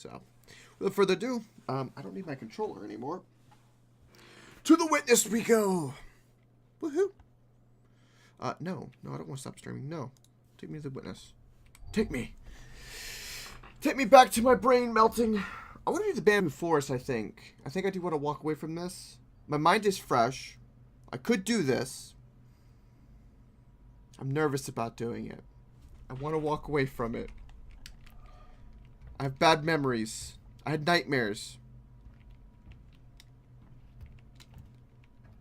So, without further ado, I don't need my controller anymore. To the witness we go! Woohoo! No, I don't want to stop streaming. No. Take me to the witness. Take me. Take me back to my brain melting. I want to do the bamboo forest, I think. I think I do want to walk away from this. My mind is fresh. I could do this. I'm nervous about doing it. I want to walk away from it. I have bad memories. I had nightmares.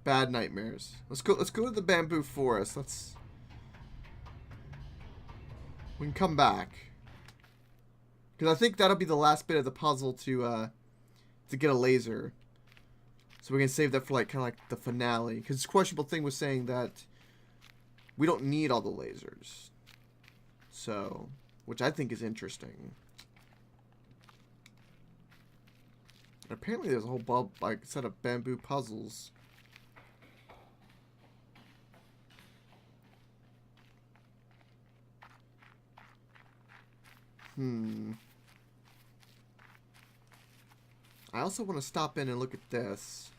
Bad nightmares. Let's go to the bamboo forest. We can come back. Because I think that'll be the last bit of the puzzle to get a laser. So we can save that for like kind of like the finale. Because this questionable thing was saying that we don't need all the lasers. So, which I think is interesting. And apparently there's a whole set of bamboo puzzles. I also want to stop in and look at this.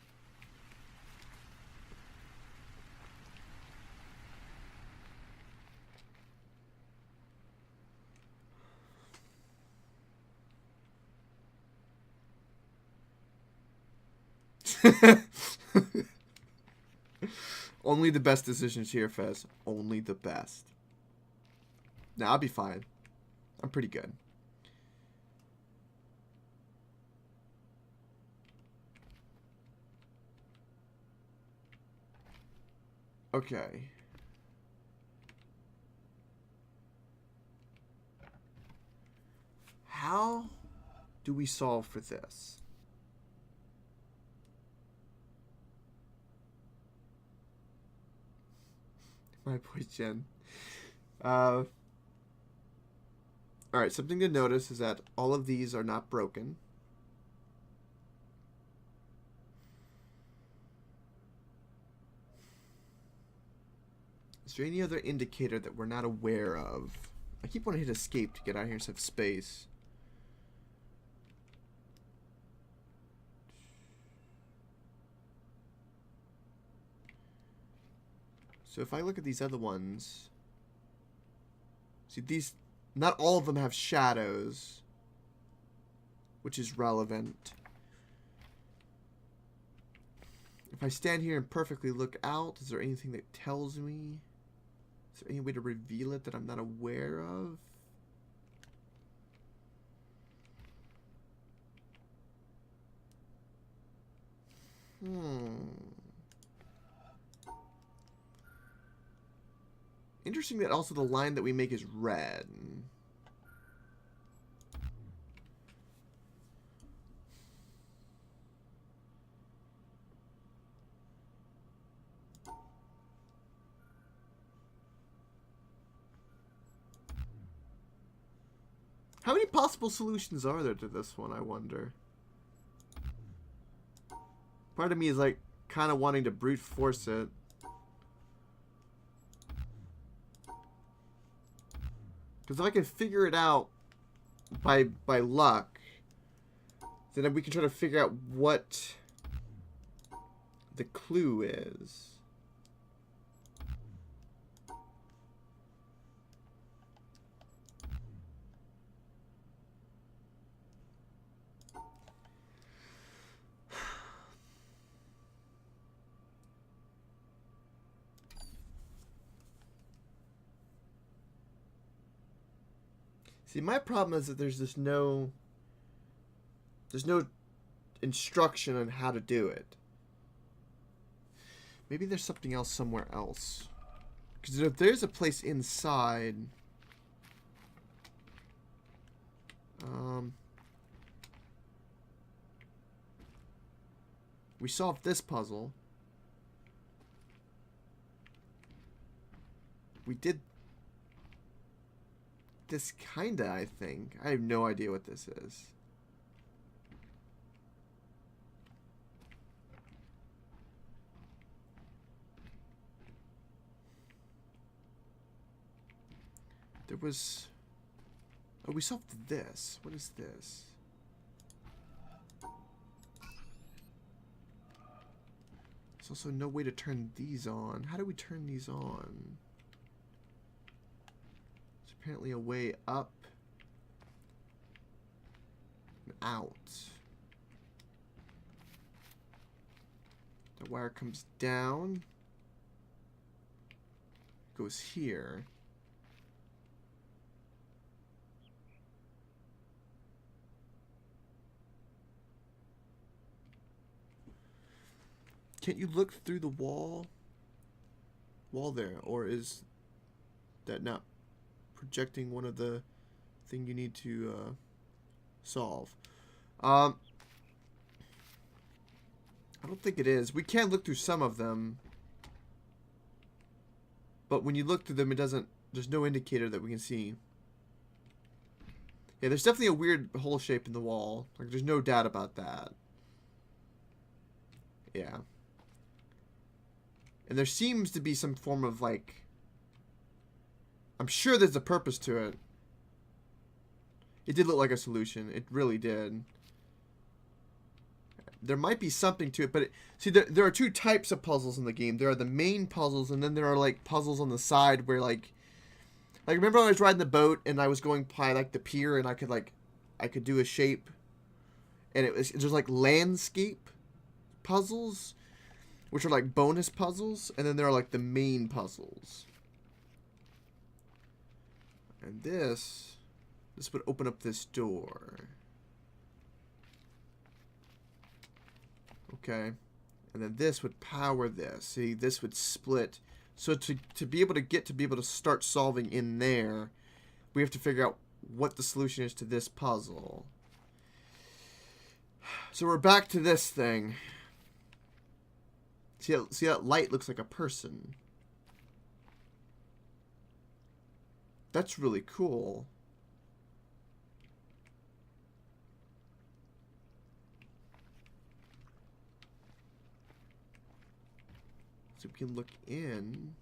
Only the best decisions here, Fez. Only the best. Nah, I'll be fine. I'm pretty good. Okay. How do we solve for this? My boy Jen. Alright, something to notice is that all of these are not broken. Is there any other indicator that we're not aware of? I keep wanting to hit escape to get out of here and have space. So if I look at these other ones, see these, not all of them have shadows, which is relevant. If I stand here and perfectly look out, is there anything that tells me? Is there any way to reveal it that I'm not aware of? Interesting that also the line that we make is red. How many possible solutions are there to this one, I wonder? Part of me is like kind of wanting to brute force it. Because if I can figure it out by luck, then we can try to figure out what the clue is. See, my problem is that there's no instruction on how to do it. Maybe there's something else somewhere else. Because if there's a place inside, we solved this puzzle. We did this kinda, I think. I have no idea what this is. There was... Oh, we solved this. What is this? There's also no way to turn these on. How do we turn these on? There's apparently a way up and out. The wire comes down, goes here. Can't you look through the wall there, or is that not projecting one of the thing you need to solve? I don't think it is. We can look through some of them, but when you look through them, it doesn't. There's no indicator that we can see. Yeah, there's definitely a weird hole shape in the wall. Like, there's no doubt about that. Yeah. And there seems to be some form of, like... I'm sure there's a purpose to it. It did look like a solution. It really did. There might be something to it, but... see, there are two types of puzzles in the game. There are the main puzzles, and then there are, like, puzzles on the side where, like... Like, remember when I was riding the boat, and I was going by, like, the pier, and I could, like... I could do a shape. And there's, like, landscape puzzles, which are like bonus puzzles, and then there are like the main puzzles. And this would open up this door. Okay. And then this would power this. See, this would split. So to be able to start solving in there, we have to figure out what the solution is to this puzzle. So we're back to this thing. See that light looks like a person. That's really cool. So we can look in.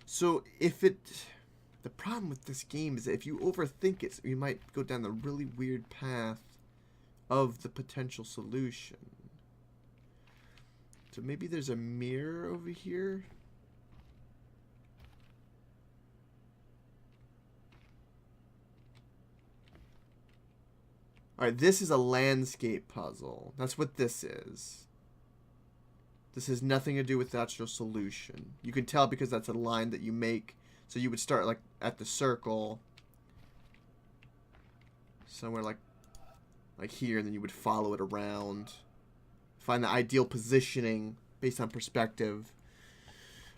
So if it... The problem with this game is that if you overthink it, you might go down the really weird path of the potential solution. So maybe there's a mirror over here. Alright, this is a landscape puzzle. That's what this is. This has nothing to do with the actual solution. You can tell because that's a line that you make. So you would start like at the circle. Somewhere like here, and then you would follow it around. Find the ideal positioning based on perspective.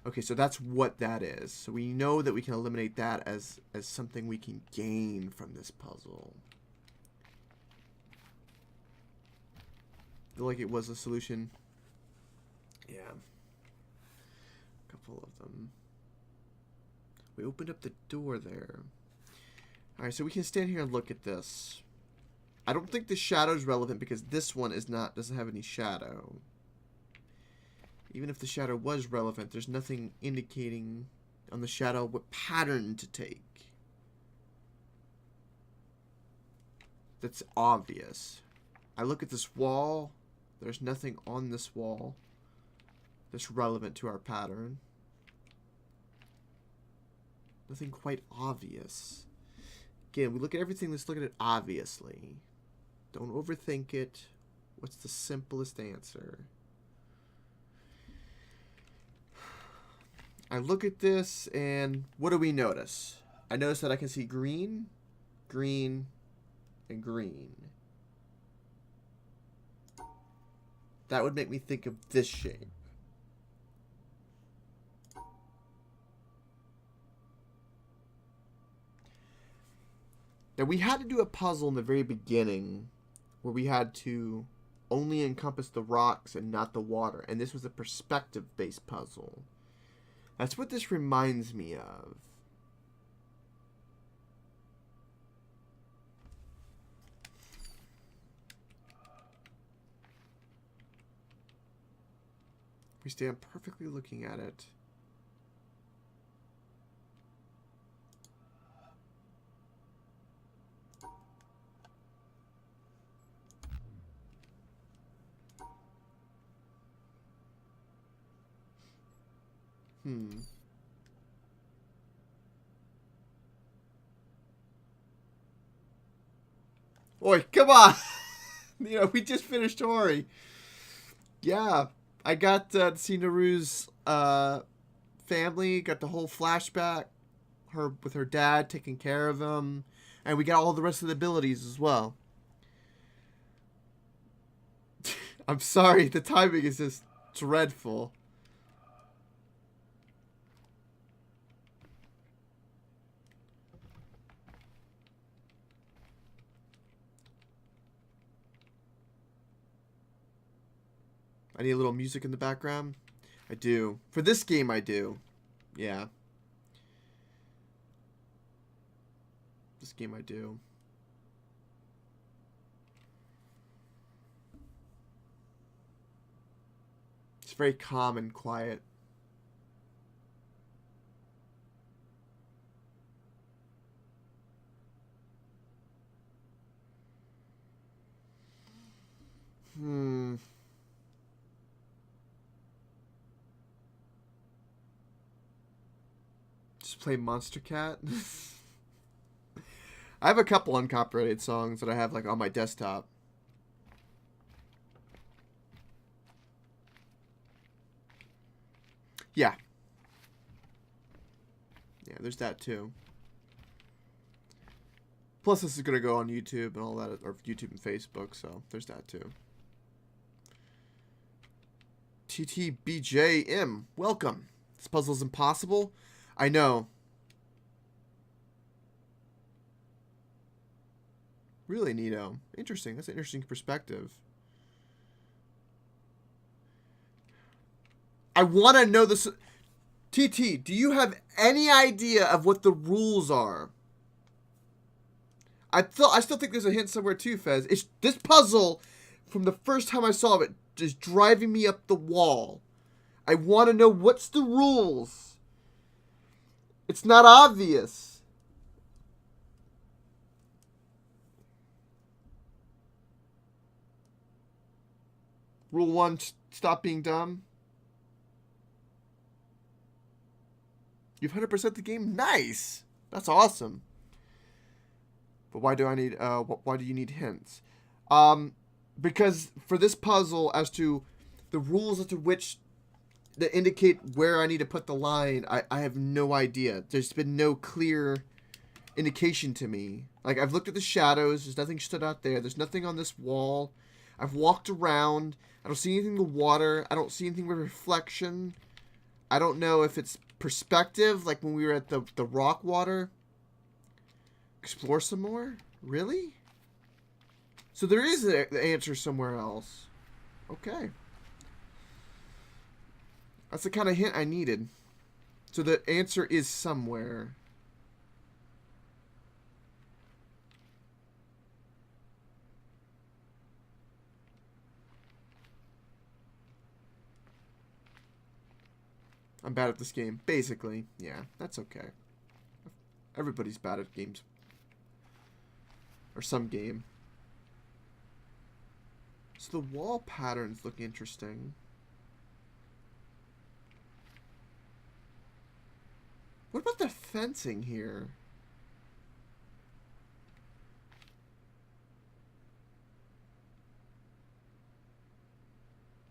Okay, so that's what that is. So we know that we can eliminate that as something we can gain from this puzzle. Feel like it was a solution. Yeah. A couple of them. We opened up the door there. Alright, so we can stand here and look at this. I don't think the shadow is relevant because this one doesn't have any shadow. Even if the shadow was relevant, there's nothing indicating on the shadow what pattern to take. That's obvious. I look at this wall. There's nothing on this wall that's relevant to our pattern. Nothing quite obvious. Again, we look at everything, let's look at it obviously. Don't overthink it. What's the simplest answer? I look at this, and what do we notice? I notice that I can see green, green, and green. That would make me think of this shape. Now, we had to do a puzzle in the very beginning where we had to only encompass the rocks and not the water. And this was a perspective-based puzzle. That's what this reminds me of. We stand perfectly looking at it. Oi, come on! You know, we just finished Tori. Yeah, I got to see Naru's family, got the whole flashback, her with her dad taking care of him, and we got all the rest of the abilities as well. I'm sorry, the timing is just dreadful. I need a little music in the background. I do. For this game, I do. Yeah. This game, I do. It's very calm and quiet. Just play Monster Cat. I have a couple uncopyrighted songs that I have like on my desktop. Yeah. Yeah, there's that too. Plus, this is going to go on YouTube and all that, or YouTube and Facebook, so there's that too. TTBJM, welcome. This puzzle's impossible. I know. Really neato. Interesting. That's an interesting perspective. I want to know this. TT, do you have any idea of what the rules are? I still think there's a hint somewhere too, Fez. It's this puzzle, from the first time I saw it, just driving me up the wall. I want to know what's the rules. It's not obvious. Rule 1, stop being dumb. You've 100% the game? Nice! That's awesome. But why do I need, why do you need hints? Because for this puzzle, as to the rules as to which that indicate where I need to put the line, I have no idea. There's been no clear indication to me. Like, I've looked at the shadows. There's nothing stood out there. There's nothing on this wall. I've walked around. I don't see anything with water. I don't see anything with reflection. I don't know if it's perspective, like when we were at the rock water. Explore some more? Really? So there is the answer somewhere else. Okay. That's the kind of hint I needed. So the answer is somewhere. I'm bad at this game. Basically. Yeah, that's okay. Everybody's bad at games. Or some game. So the wall patterns look interesting. What about the fencing here?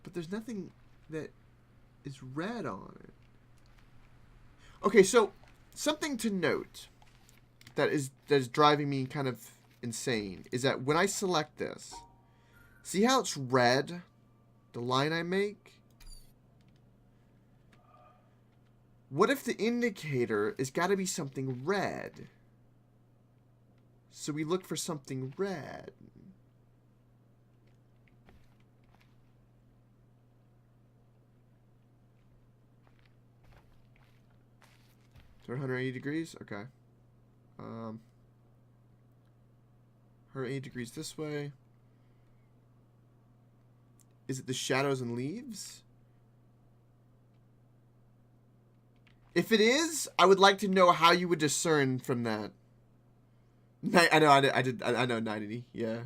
But there's nothing that is red on it. Okay, so something to note that is driving me kind of insane is that when I select this, see how it's red, the line I make? What if the indicator has got to be something red? So we look for something red. Turn 180 degrees? Okay. 180 degrees this way. Is it the shadows and leaves? If it is, I would like to know how you would discern from that. I know 90. Yeah.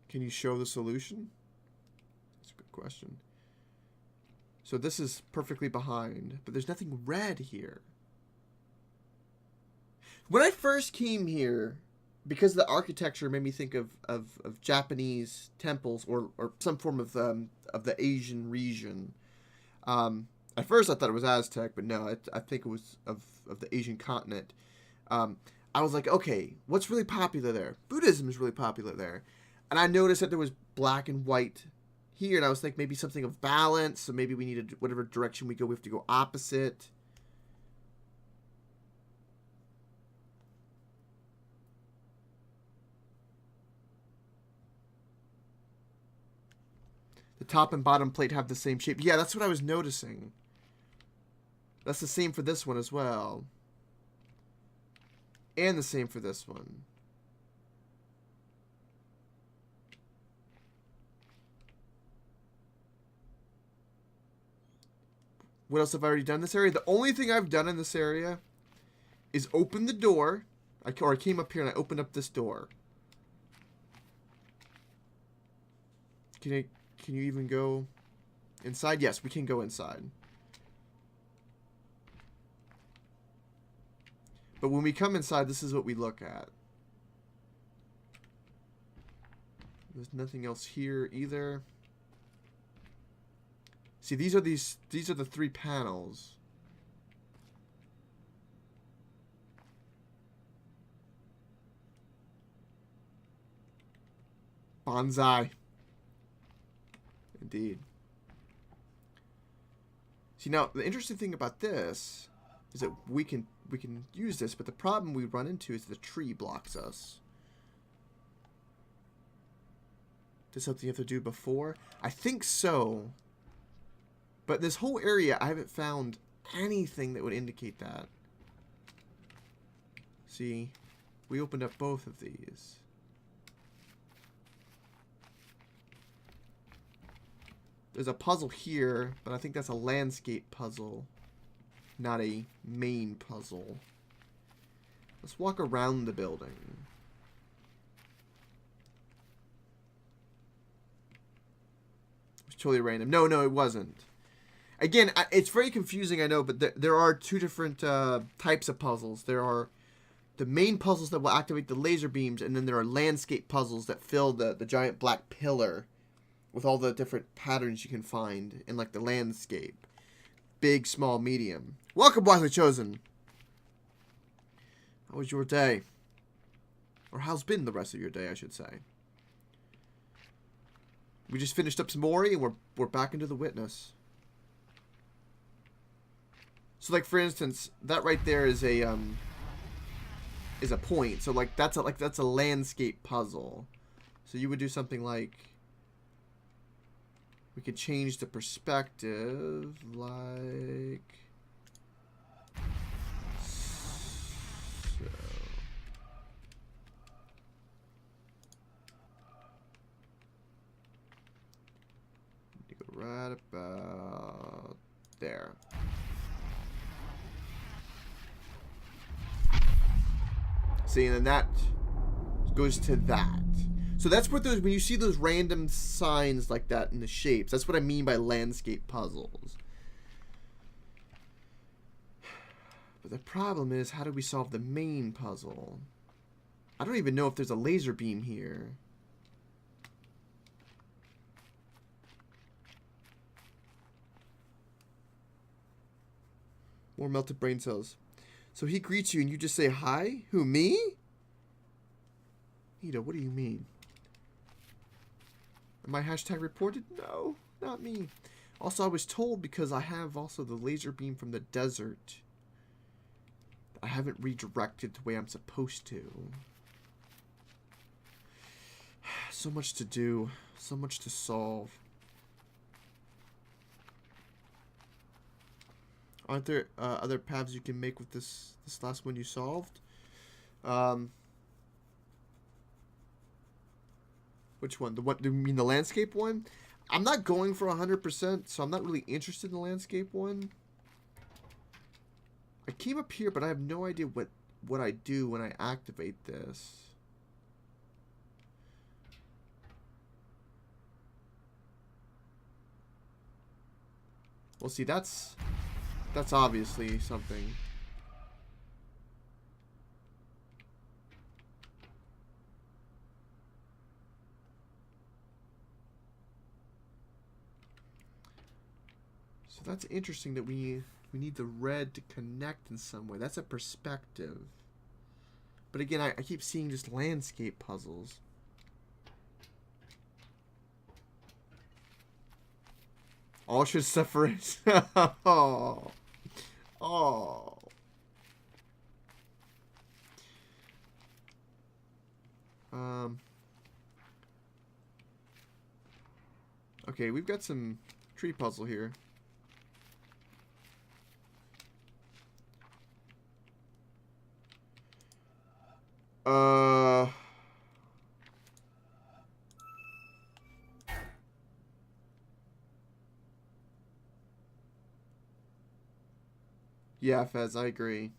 Can you show the solution? That's a good question. So this is perfectly behind, but there's nothing red here. When I first came here, because the architecture made me think of Japanese temples or some form of the Asian region. At first I thought it was Aztec, but no, I think it was of the Asian continent. I was like, okay, what's really popular there? Buddhism is really popular there. And I noticed that there was black and white here, and I was thinking maybe something of balance, so maybe we needed, whatever direction we go, we have to go opposite. The top and bottom plate have the same shape. Yeah, that's what I was noticing. That's the same for this one as well. And the same for this one. What else have I already done in this area? The only thing I've done in this area is open the door. I came up here and I opened up this door. Can you even go inside? Yes, we can go inside. But when we come inside, this is what we look at. There's nothing else here either. See, these are the 3 panels. Bonsai. Indeed. See, now the interesting thing about this is that we can use this, but the problem we run into is the tree blocks us. Does something you have to do before? I think so. But this whole area, I haven't found anything that would indicate that. See, we opened up both of these. There's a puzzle here, but I think that's a landscape puzzle, not a main puzzle. Let's walk around the building. It was totally random. No, it wasn't. Again, it's very confusing, I know, but there are 2 different types of puzzles. There are the main puzzles that will activate the laser beams, and then there are landscape puzzles that fill the giant black pillar with all the different patterns you can find in, like, the landscape. Big, small, medium. Welcome, Wisely Chosen! How was your day? Or how's been the rest of your day, I should say. We just finished up some Mori, and we're back into the Witness. So, like, for instance, that right there is a point. So, like, that's a landscape puzzle. So you would do something like, we could change the perspective, like so. You go right about there. See, and then that goes to that. So that's what when you see those random signs like that in the shapes, that's what I mean by landscape puzzles. But the problem is, how do we solve the main puzzle? I don't even know if there's a laser beam here. More melted brain cells. So he greets you and you just say hi? Who, me? Nita, what do you mean? Am I hashtag reported? No, not me. Also, I was told because I have also the laser beam from the desert. I haven't redirected the way I'm supposed to. So much to do. So much to solve. Aren't there other paths you can make with this last one you solved? Which one? The one? Do you mean the landscape one? I'm not going for 100%, so I'm not really interested in the landscape one. I came up here, but I have no idea what I do when I activate this. Well, see, that's obviously something. So that's interesting that we need the red to connect in some way. That's a perspective. But again, I keep seeing just landscape puzzles. All should suffer. Oh. Oh. Okay, we've got some tree puzzle here. Yeah, Fez, I agree.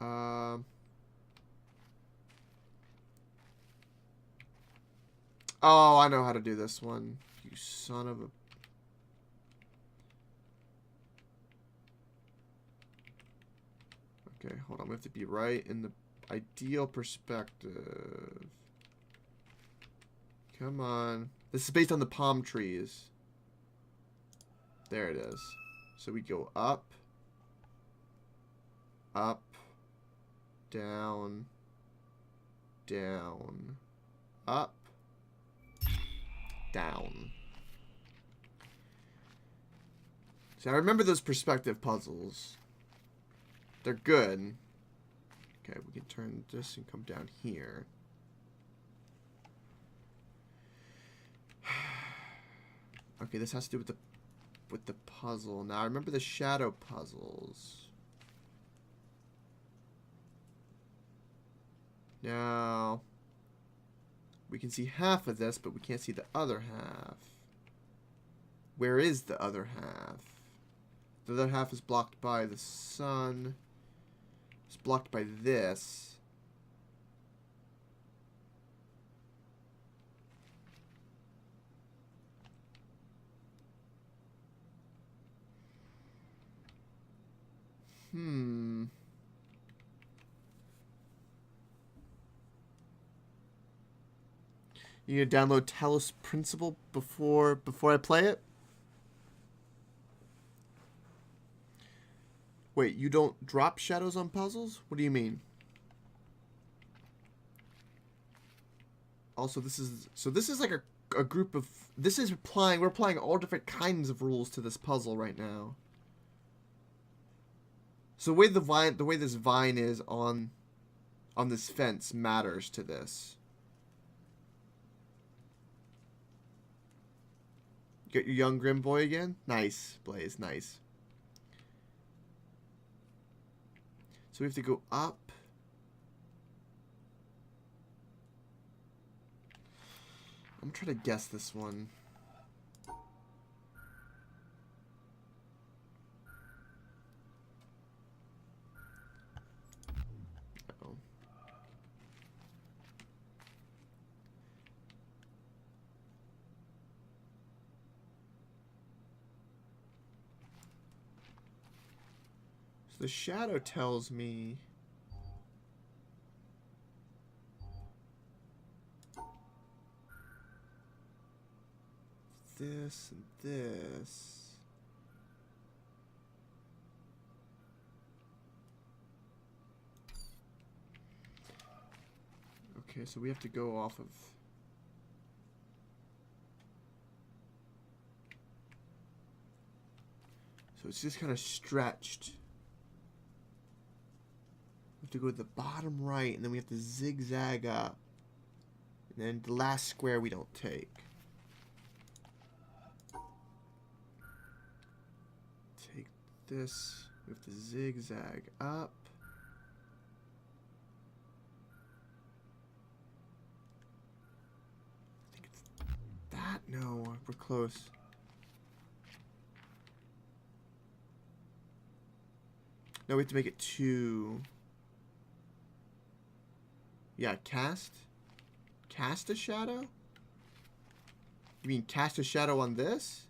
Oh, I know how to do this one. You son of a... Okay, hold on. We have to be right in the ideal perspective. Come on. This is based on the palm trees. There it is. So we go up. Up. Down. Down. Up. Down. So I remember those perspective puzzles. They're good. Okay, we can turn this and come down here. Okay, this has to do with the puzzle. Now I remember the shadow puzzles. Now we can see half of this, but we can't see the other half. Where is the other half? The other half is blocked by the sun. It's blocked by this. You need to download Talos Principle before I play it? Wait, you don't drop shadows on puzzles? What do you mean? Also, this is like a group of... we're applying all different kinds of rules to this puzzle right now. So the way this vine is on this fence matters to this. Get your young grim boy again? Nice, Blaze, nice. So we have to go up. I'm trying to guess this one. Uh-oh. So the shadow tells me... this and this. Okay, so we have to go off of... So it's just kind of stretched. We have to go to the bottom right, and then we have to zigzag up. And then the last square we don't take. Take this. We have to zigzag up. I think it's that. No, we're close. No, we have to make it 2. Yeah, cast. Cast a shadow? You mean cast a shadow on this?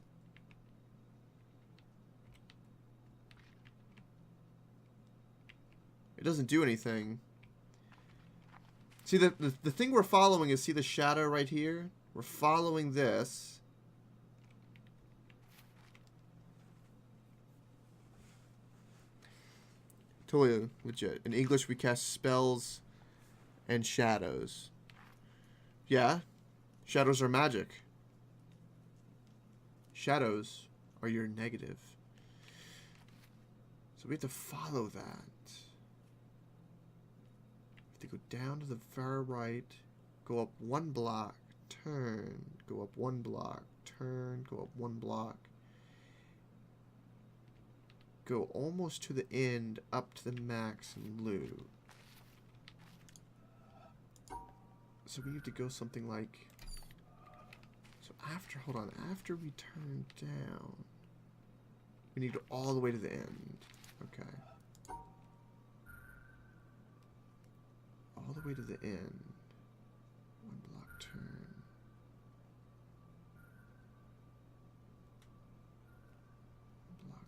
It doesn't do anything. See, the thing we're following is, see the shadow right here? We're following this. Totally legit. In English, we cast spells and shadows. Yeah. Shadows are magic. Shadows are your negative. So we have to follow that. We have to go down to the far right, go up 1 block, turn, go up 1 block, turn, go up 1 block. Go almost to the end, up to the max, and loot. So we need to go something like... So after, hold on, after we turn down, we need to go all the way to the end. Okay. All the way to the end. 1 block turn. Block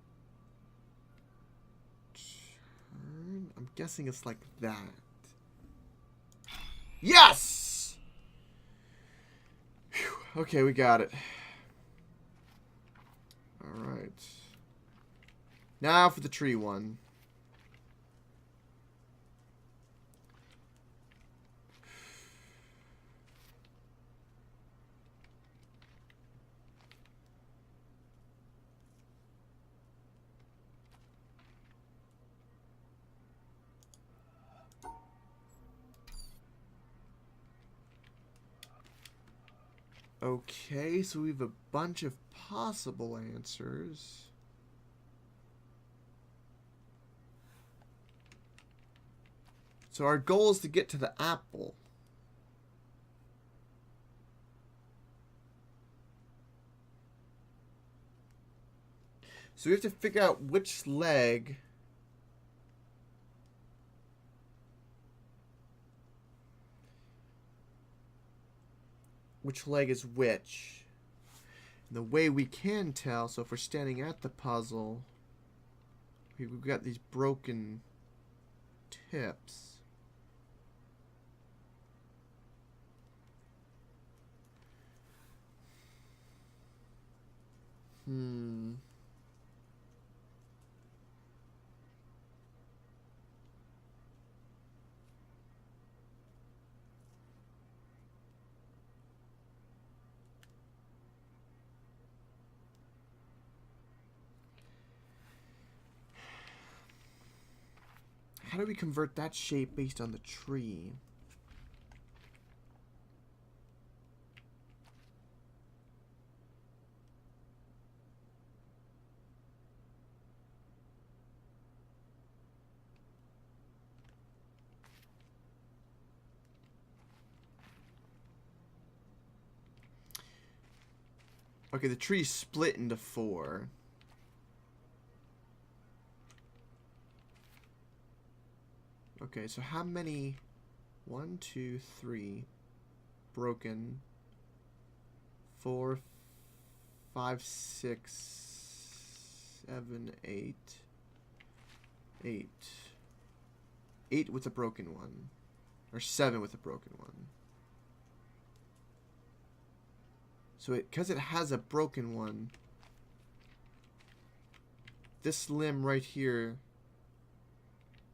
turn. I'm guessing it's like that. Yes! Whew. Okay, we got it. Alright. Now for the tree one. Okay, so we have a bunch of possible answers. So our goal is to get to the apple. So we have to figure out which leg is which. And the way we can tell, so if we're standing at the puzzle, we've got these broken tips. How do we convert that shape based on the tree? Okay, the tree's split into 4. Okay, so how many? 1, 2, 3. Broken. 4, 5, 6, 7, 8. 8. 8 with a broken one. Or 7 with a broken one. So because it has a broken one, this limb right here,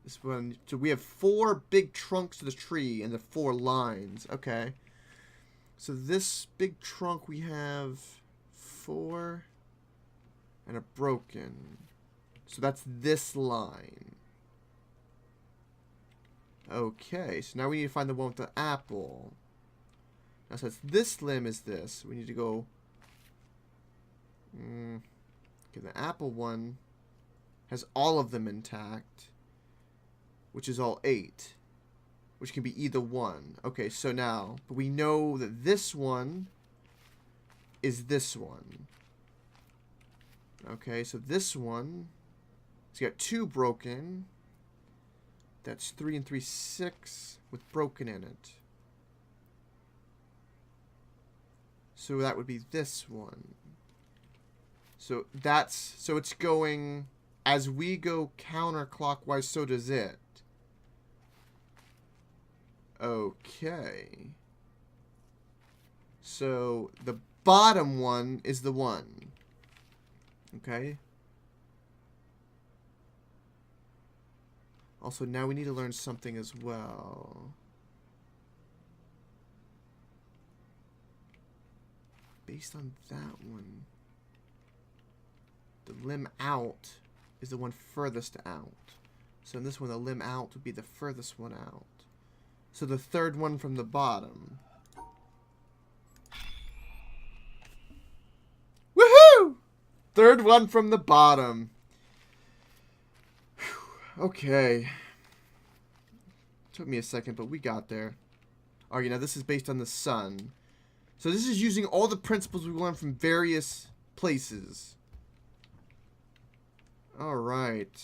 this one, so we have 4 big trunks to the tree and the 4 lines. Okay. So this big trunk we have 4 and a broken. So that's this line. Okay, so now we need to find the one with the apple. Now since this limb is this, we need to go... Okay, the apple one has all of them intact, which is all 8, which can be either one. Okay, so now, but we know that this one is this one. Okay, so this one, it's got 2 broken. That's 3 and 3, 6 with broken in it. So that would be this one. So that's, so it's going, as we go counterclockwise, so does it. Okay. So the bottom one is the one. Okay. Also, now we need to learn something as well. Based on that one, the limb out is the one furthest out. So in this one, the limb out would be the furthest one out. So the third one from the bottom. Woohoo! Third one from the bottom. Whew. Okay. Took me a second, but we got there. Alright, now this is based on the sun. So this is using all the principles we learned from various places. Alright.